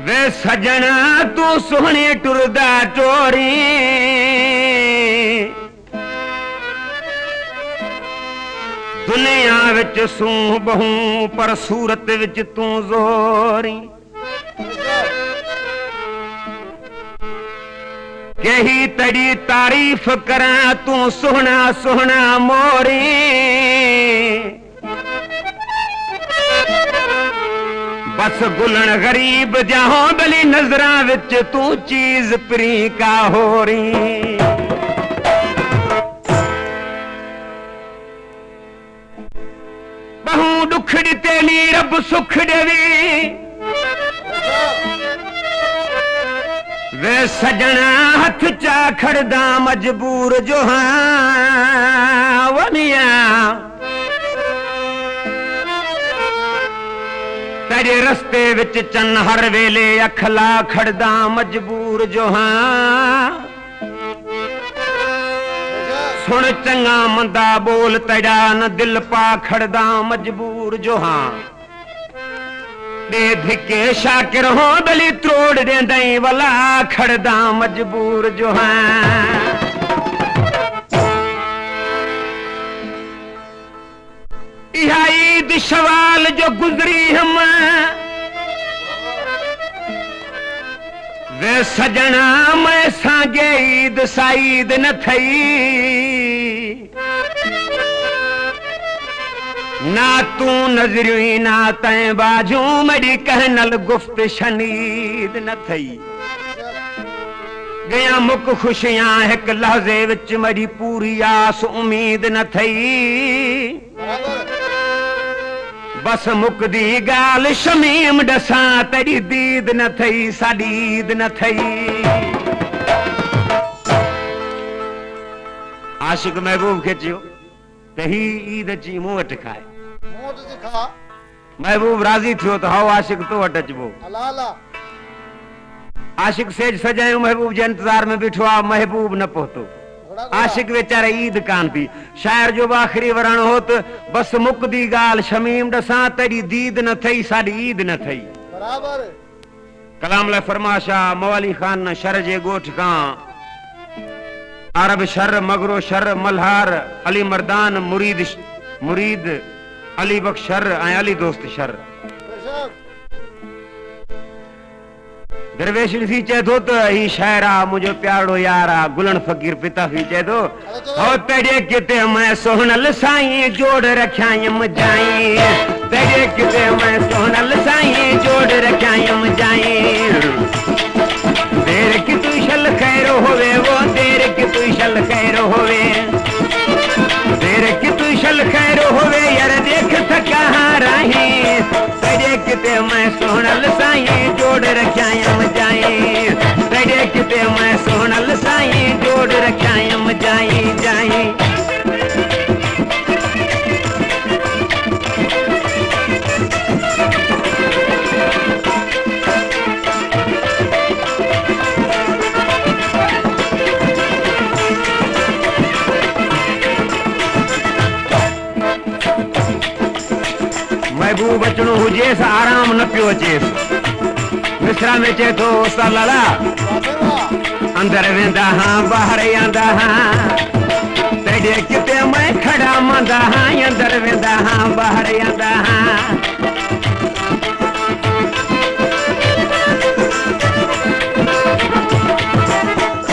वे सजना तू सोहनी टुरदा टोरी दुनिया विच सूह बहु पर सूरत विच तू जोरी यही तड़ी तारीफ करा तू सोहना सोहना मोरी बस गुलन गरीब जहां बली नजरा विच तू चीज प्री का हो रही बहु दुख दितेली रब सुख देवी वे सजना हथ चा खड़दा मजबूर जो हाँ वनिया तेरे रस्ते विच चन हर वेले अखला खड़दा मजबूर जो हाँ सुन चंगा मंदा बोल तेरा न दिल पा खड़दा मजबूर जो हाँ दे धिके शाकिर हो बली त्रोड़ दे दई वाला खड़दा मजबूर जो हाँ ईद सवाल जो गुजरी हम वे सजना मैं सांगे ईद साईद न थई ना तू नजरी ना तै बाजू मेरी कहनल गुफ्त शनीद न थई गया मुक खुशियां एक लहजे विच मेरी पूरी आस उम्मीद न थई बस मुकदी गाल शमीम डसा तेरी दीद न थई साडी ईद न थई आशिक महबूब खेचियो तही ईद ची मुंह वट खाए महबूब राजी थियो तो हाउ आशिक तो वट अचबो आशिक सेज सजायो महबूब जे इंतजार में बिठो आ महबूब न पहुतो आशिक बेचारे ईद कान थी शायर जो आखिरी वरण होत बस मुकदी गाल शमीम डसा तेरी दीद न थई साडी ईद न थई बराबर कलाम ले फरमाशा मवाली खान न शर जे गोठ का अरब शर मगरो शर मल्हार अली मर्दान मुरीद अली बख्श शर अली दोस्त शर दरवेश सी चे तो ही शायरा मुझे प्यारो यारा गुलन फकीर पिता ही चे तो हो तेरे किते मैं सोहनल साईं जोड़ रख्यायम जाई तेरे किते मैं सोहनल साईं जोड़ रख्यायम जाई देर की तू शल खैर होवे वो देर की तू शल खैर होवे देर की तू शल खैर होवे यार देख थका रही तेरे किते मैं सोहनल साईं जोड़ रख्यायम जाई तेरे किते मैं सोहनल साईं जोड़ रख्यायम जाई जाई महबूब बचनो हुजेस आराम न पियो अचेस मिश्रा में चे तो सलाला अंदर वेंदा हाँ बाहर आंदा हाँ तेरे किते मैं खड़ा मंदा हाँ अंदर वेंदा हाँ बाहर आंदा हाँ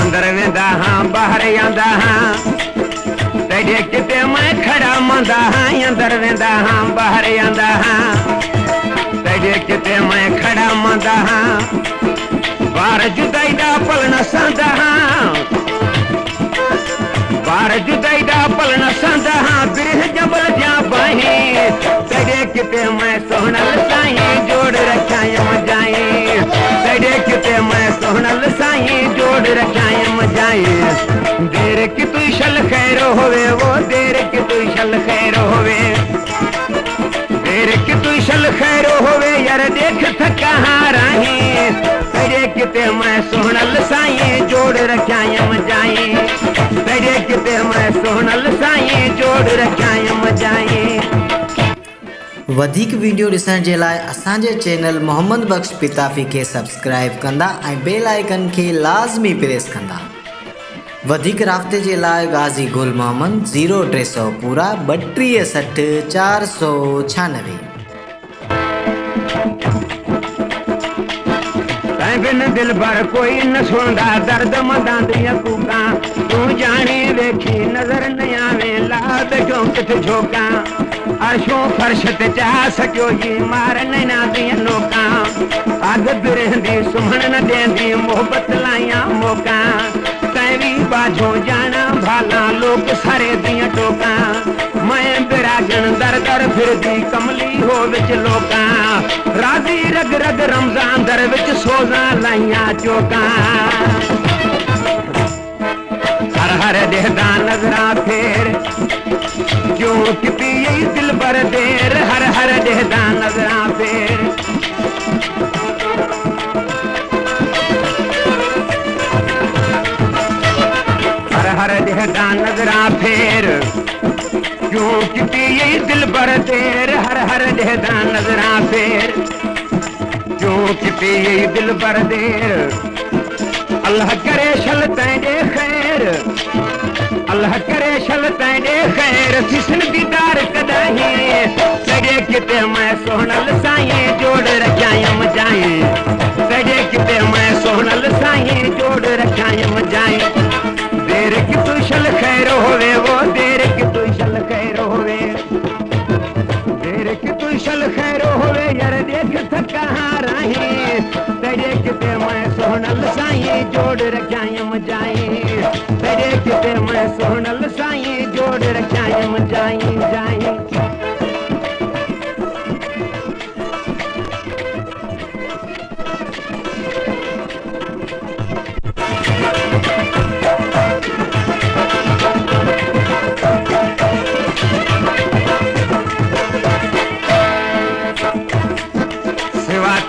अंदर वेंदा हाँ बाहर आंदा हाँ तेरे किते मैं खड़ा मंदा हाँ अंदर वेंदा हाँ बाहर आंदा हाँ तेरे किते मैं खड़ा मंदा हाँ बार जुदाई दा पल न संदा हाँ बार जुदाई दा पल न संदा हाँ बिरह जबल जा बाही तेरे किते मैं सोहनल साईं जोड़ रख्यायम जाई तेरे किते मैं सोहनल साईं जोड़ रख्यायम जाई देर की तू शल खैर होवे वो देर की तू शल खैर होवे देर की तू शल खैर होवे यार देख थका रही तेरे किते मैं सोहनल साईं जोड़ रख्यायम जाई तेरे किते मैं सोहनल साईं जोड़ रख्यायम जाई वधिक वीडियो ॾिसण जे लाइ असांजे चैनल मोहम्मद बख्श पिताफ़ी खे सब्सक्राइब कंदा ऐं बेल आइकन खे लाज़मी प्रेस कंदा। वधिक राब्ते जे लाइ गाज़ी गुल मोहम्मद 0300 पूरा 3260 496। बिन दिल भर कोई न सुनदा दर्द मदां दियां कूकां तू जाने वेखी नजर न आवे लाद जो किथे झोकां अर्शों फर्श ते चा सकियो जी मार नैना दियां नोकां अग बिरहंदी सुमण न देंदी मोहब्बत लाइयां मौकां तैवी बाजो जाना भाला लोग सारे दियां टोकां मैं बिरागन दर दर फिरदी कमली हो विच लोकां राजी रग रग रमजान दर विच सोजा लाइयां चौकां हर हर देहदा नजरा फेर क्यों किती यही दिल भर देर हर हर देहदा नजरा फेर हर हर देहदा नजरा फेर क्यों किती यही दिल भर देर हर हर देहदा नजरा फेर क्यों किती यही दिल भर देर अल्लाह करे शल तैंजे खैर अल्लाह करे शल तैंजे खैर सिसन दीदार कदाही सजे किते मैं सोहनल साईं जोड़ रखायम जाए सजे किते मैं सोहनल साईं जोड़ रखायम जाए देर की तू शल खैर होवे वो देर की तू शल खैर होवे देर की तू शल खैर होवे यार देख थका राही तेरे किते मैं सोहनल साईं जोड़ रखायम जाए तेरे किते मैं सोहनल साईं जोड़ रखायम जाए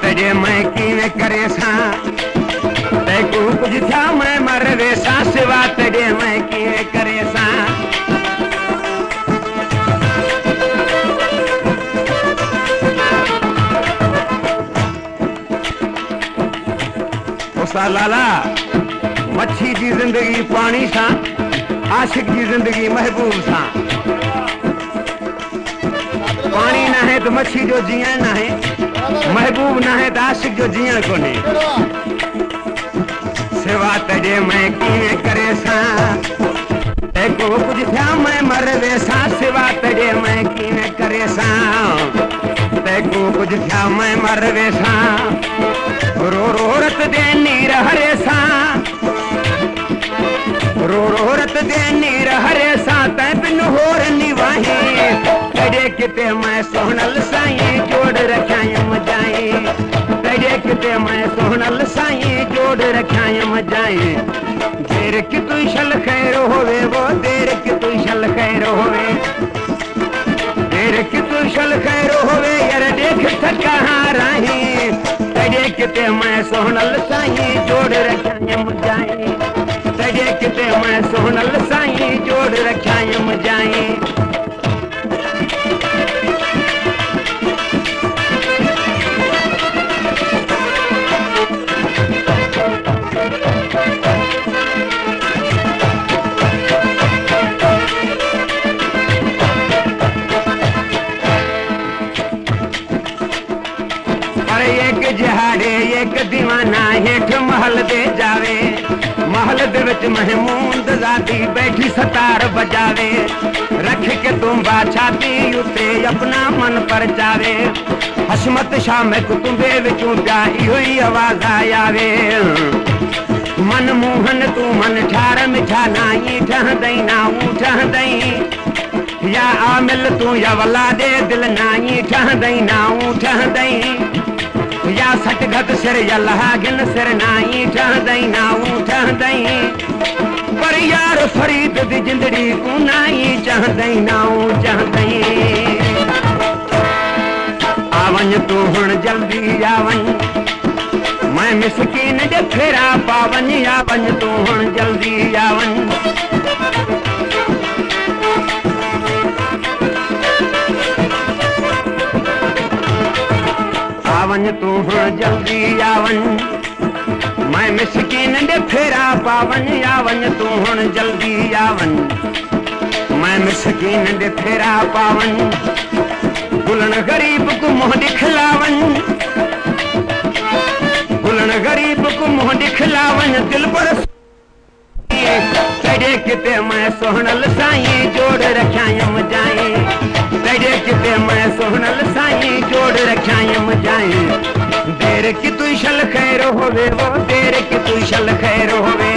जाए मैं कीने करे सा तेको कुछ था मैं मर वेसा सिवा तेरे मैं कीने करे सा उसा लाला मच्छी की जिंदगी पानी सा आशिक की जिंदगी महबूब सा पानी ना है तो मच्छी जो जिया ना है महबूब ना है आशिक जो जियण कोने सिवा तेरे मैं कीने करे सा तेको कुछ था मैं मर वेसा सिवा तेरे मैं कीने करे सा तेको कुछ था मैं मर वेसा रो रो रत दे नीर हरे सा रो रो रत दे नीर हरे सा तै बिन होर निवाही तेरे किते मैं सोहनल साईं जोड़ रखायम जाए तेरे किते मैं सोहनल साईं जोड़ रखायम जाए देर की तू शल खैर होवे वो देर की तू शल खैर होवे देर की तू शल खैर होवे यार देख थका राही तेरे किते मैं सोहनल साईं जोड़ रखायम जाए तेरे किते मैं सोहनल साईं जोड़ रखायम जाए जहाड़े एक दीवाना हेठ महल दे जावे महल दे विच महमूद जाती बैठी सतार बजावे रख के तुम्बा छाती उते अपना मन पर जावे हसमत शाम कुतुंबे विचों प्याई हुई आवाज आवे मन मोहन तू मन ठार मिठा नाई ठह दई ना ठह दई या आमिल तू या वला दे दिल नाई ठह दई ना ठह दई या सट घत सिर या लहागिन सिर नाई ठह दई ना ठह दई पर यार फरीद दी जिंदड़ी को नाई चाह दई ना चाह दई आवन तू हुण जल्दी आवन मैं मिसकीन दे फेरा पावन आवन तू हुण जल्दी आवन आवन तू हुण जल्दी आवन, मैं मिसकीन दे फेरा पावन, आवन तू हुण जल्दी आवन, मैं मिसकीन दे फेरा पावन, गुलन गरीब को मुंह दिखलावन, गुलन गरीब को मुंह दिखलावन, दिल पर तेरे किते मैं सोहनल साईं जोड़ रख्यायम जाए, तेरे किते मैं सोहनल साईं जोड़ रख्यायम जाए, देर की तू शल खैर होवे वो, देर की तू शल खैर होवे,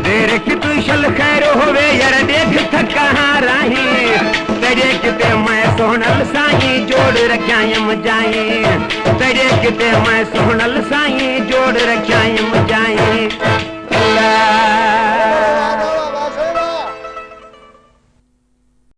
देर की तू शल खैर होवे, यार देख थका राही, तेरे किते मैं सोहनल साईं जोड़ रख्यायम जाए, तेरे किते मैं सोहनल साईं जोड़ रख्यायम जाए।